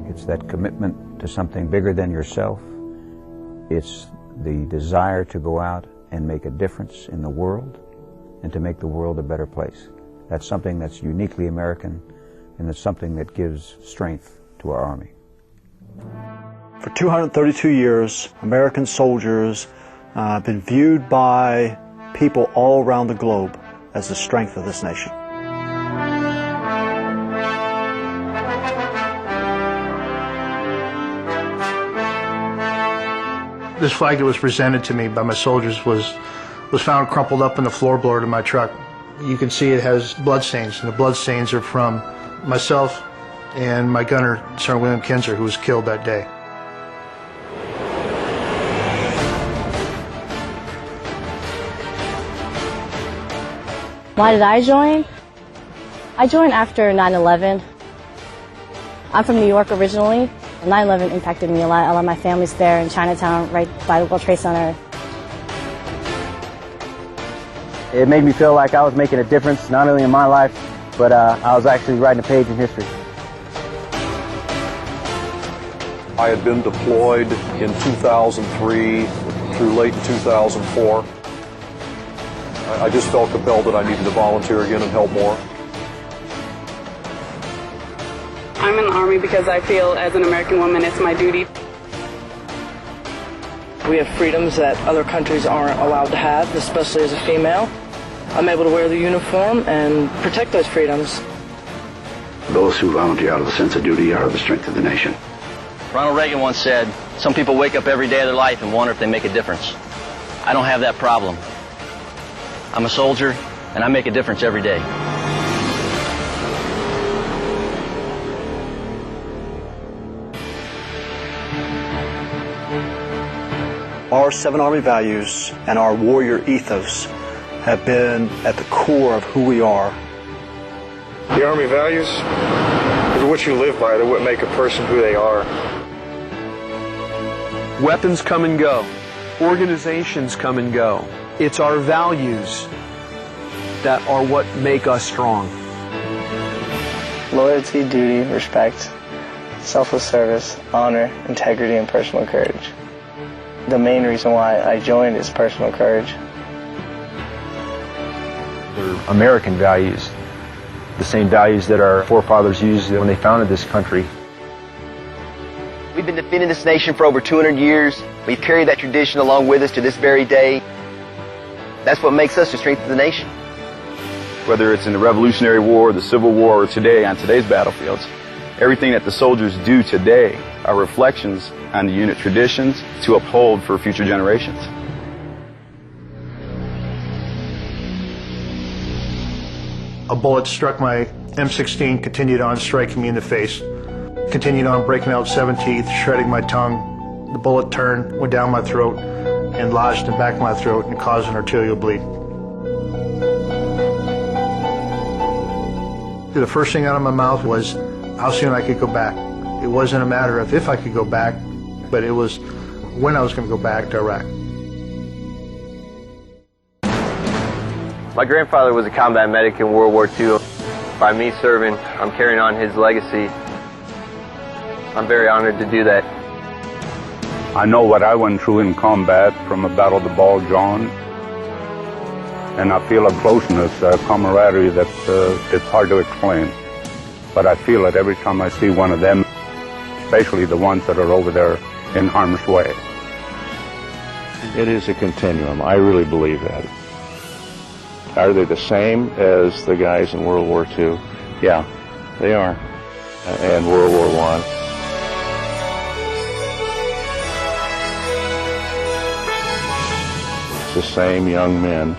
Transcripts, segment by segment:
It's that commitment to something bigger than yourself. It's the desire to go out and make a difference in the world and to make the world a better place. That's something that's uniquely American, and it's something that gives strength to our Army. For 232 years, American soldiers have been viewed by people all around the globe as the strength of this nation. This flag that was presented to me by my soldiers was found crumpled up in the floorboard of my truck. You can see it has bloodstains, and the bloodstains are from myself and my gunner, Sergeant William Kinzer, who was killed that day. Why did I join? I joined after 9/11. I'm from New York originally. 9/11 impacted me a lot. A lot of my family's there in Chinatown, right by the World Trade Center. It made me feel like I was making a difference, not only in my life, but I was actually writing a page in history. I had been deployed in 2003 through late 2004. I just felt compelled that I needed to volunteer again and help more. I'm in the Army because I feel as an American woman it's my duty. We have freedoms that other countries aren't allowed to have, especially as a female. I'm able to wear the uniform and protect those freedoms. Those who volunteer out of a sense of duty are the strength of the nation. Ronald Reagan once said, some people wake up every day of their life and wonder if they make a difference. I don't have that problem. I'm a soldier, and I make a difference every day. Our 7 Army values and our warrior ethos have been at the core of who we are. The Army values are what you live by. They're what make a person who they are. Weapons come and go. Organizations come and go. It's our values that are what make us strong. Loyalty, duty, respect, selfless service, honor, integrity, and personal courage. The main reason why I joined is personal courage. They're American values, the same values that our forefathers used when they founded this country. We've been defending this nation for over 200 years. We've carried that tradition along with us to this very day. That's what makes us the strength of the nation. Whether it's in the Revolutionary War, the Civil War, or today on today's battlefields, everything that the soldiers do today are reflections on the unit traditions to uphold for future generations. A bullet struck my M16, continued on striking me in the face. Continued on breaking out 7 teeth, shredding my tongue. The bullet turned, went down my throat, and lodged in the back of my throat and caused an arterial bleed. The first thing out of my mouth was how soon I could go back. It wasn't a matter of if I could go back, but it was when I was going to go back to Iraq. My grandfather was a combat medic in World War II. By me serving, I'm carrying on his legacy. I'm very honored to do that. I know what I went through in combat from a battle to Ball John, and I feel a closeness, a camaraderie that it's hard to explain. But I feel it every time I see one of them, especially the ones that are over there in harm's way. It is a continuum. I really believe that. Are they the same as the guys in World War II? Yeah, they are. And World War I. It's the same young men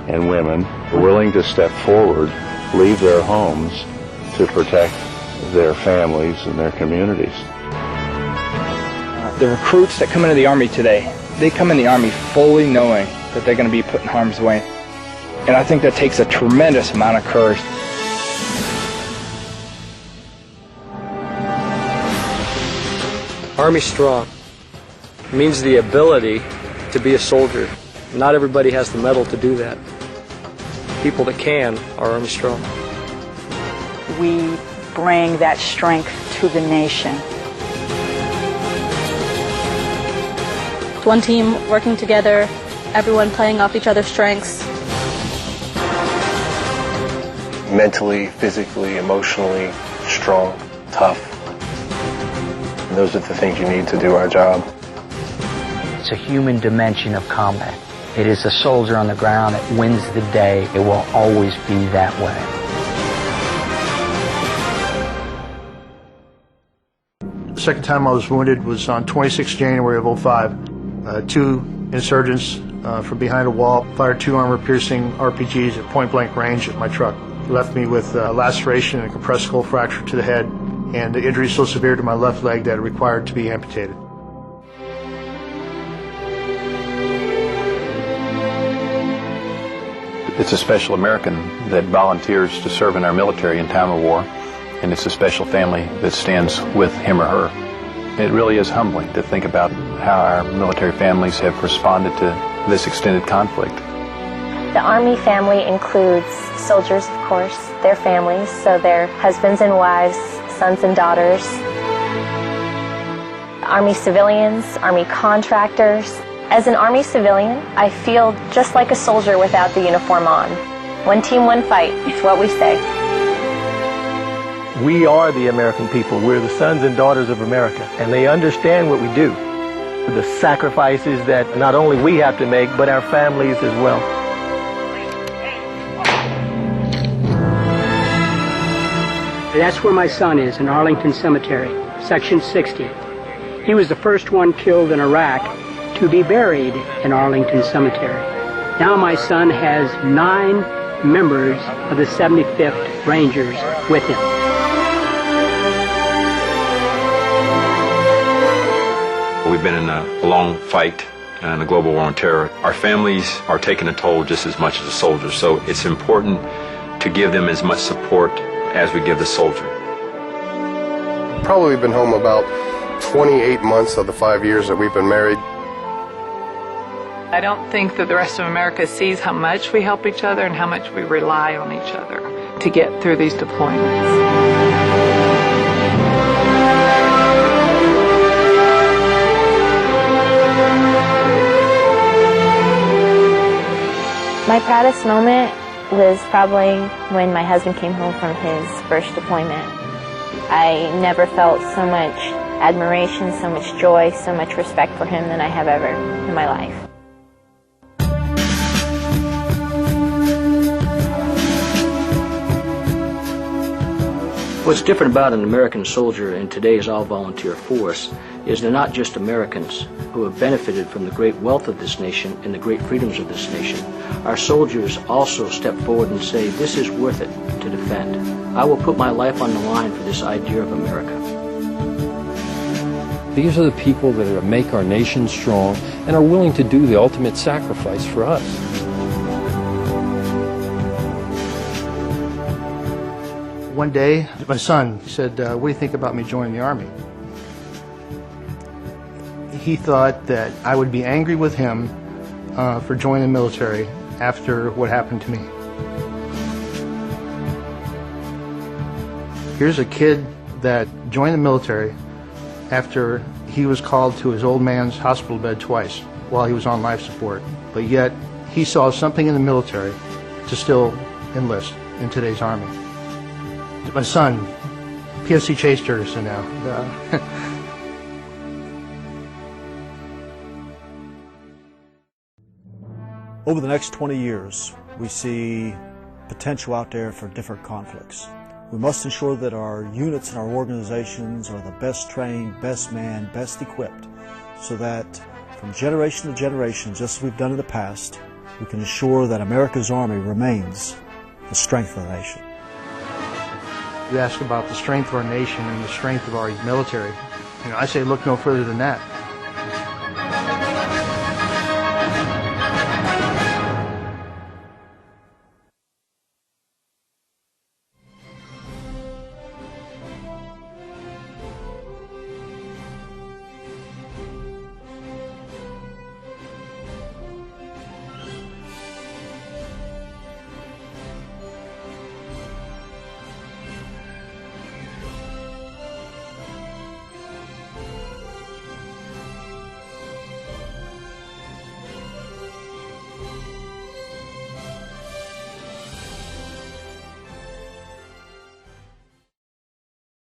and women willing to step forward, leave their homes to protect their families and their communities. The recruits that come into the Army today, they come in the Army fully knowing that they're going to be put in harm's way. And I think that takes a tremendous amount of courage. Army Strong means the ability to be a soldier. Not everybody has the mettle to do that. People that can are Army Strong. We bring that strength to the nation one team working together, everyone playing off each other's strengths. Mentally, physically, emotionally strong, tough. And those are the things you need to do our job. It's a human dimension of combat. It is the soldier on the ground that wins the day. It will always be that way. The second time I was wounded was on 26 January of 2005. Two insurgents from behind a wall fired two armor-piercing RPGs at point-blank range at my truck. Left me with a laceration and a compressed skull fracture to the head, and the injury so severe to my left leg that it required to be amputated. It's a special American that volunteers to serve in our military in time of war, and it's a special family that stands with him or her. It really is humbling to think about how our military families have responded to this extended conflict. The Army family includes soldiers, of course, their families, so their husbands and wives, sons and daughters, Army civilians, Army contractors. As an Army civilian, I feel just like a soldier without the uniform on. One team, one fight, it's what we say. We are the American people. We're the sons and daughters of America, and they understand what we do. The sacrifices that not only we have to make, but our families as well. That's where my son is, in Arlington Cemetery, Section 60. He was the first one killed in Iraq to be buried in Arlington Cemetery. Now my son has 9 members of the 75th Rangers with him. We've been in a long fight in the global war on terror. Our families are taking a toll just as much as the soldiers, so it's important to give them as much support as we give the soldier. Probably been home about 28 months of the 5 years that we've been married. I don't think that the rest of America sees how much we help each other and how much we rely on each other to get through these deployments. My proudest moment was probably when my husband came home from his first deployment. I never felt so much admiration, so much joy, so much respect for him than I have ever in my life. What's different about an American soldier in today's all-volunteer force is they're not just Americans who have benefited from the great wealth of this nation and the great freedoms of this nation. Our soldiers also step forward and say, this is worth it to defend. I will put my life on the line for this idea of America. These are the people that make our nation strong and are willing to do the ultimate sacrifice for us. One day, my son said, what do you think about me joining the Army? He thought that I would be angry with him for joining the military after what happened to me. Here's a kid that joined the military after he was called to his old man's hospital bed twice while he was on life support, but yet he saw something in the military to still enlist in today's Army. My son, PFC Chase Jurgensen now. Over the next 20 years, we see potential out there for different conflicts. We must ensure that our units and our organizations are the best trained, best manned, best equipped, so that from generation to generation, just as we've done in the past, we can ensure that America's Army remains the strength of the nation. You ask about the strength of our nation and the strength of our military. I say look no further than that.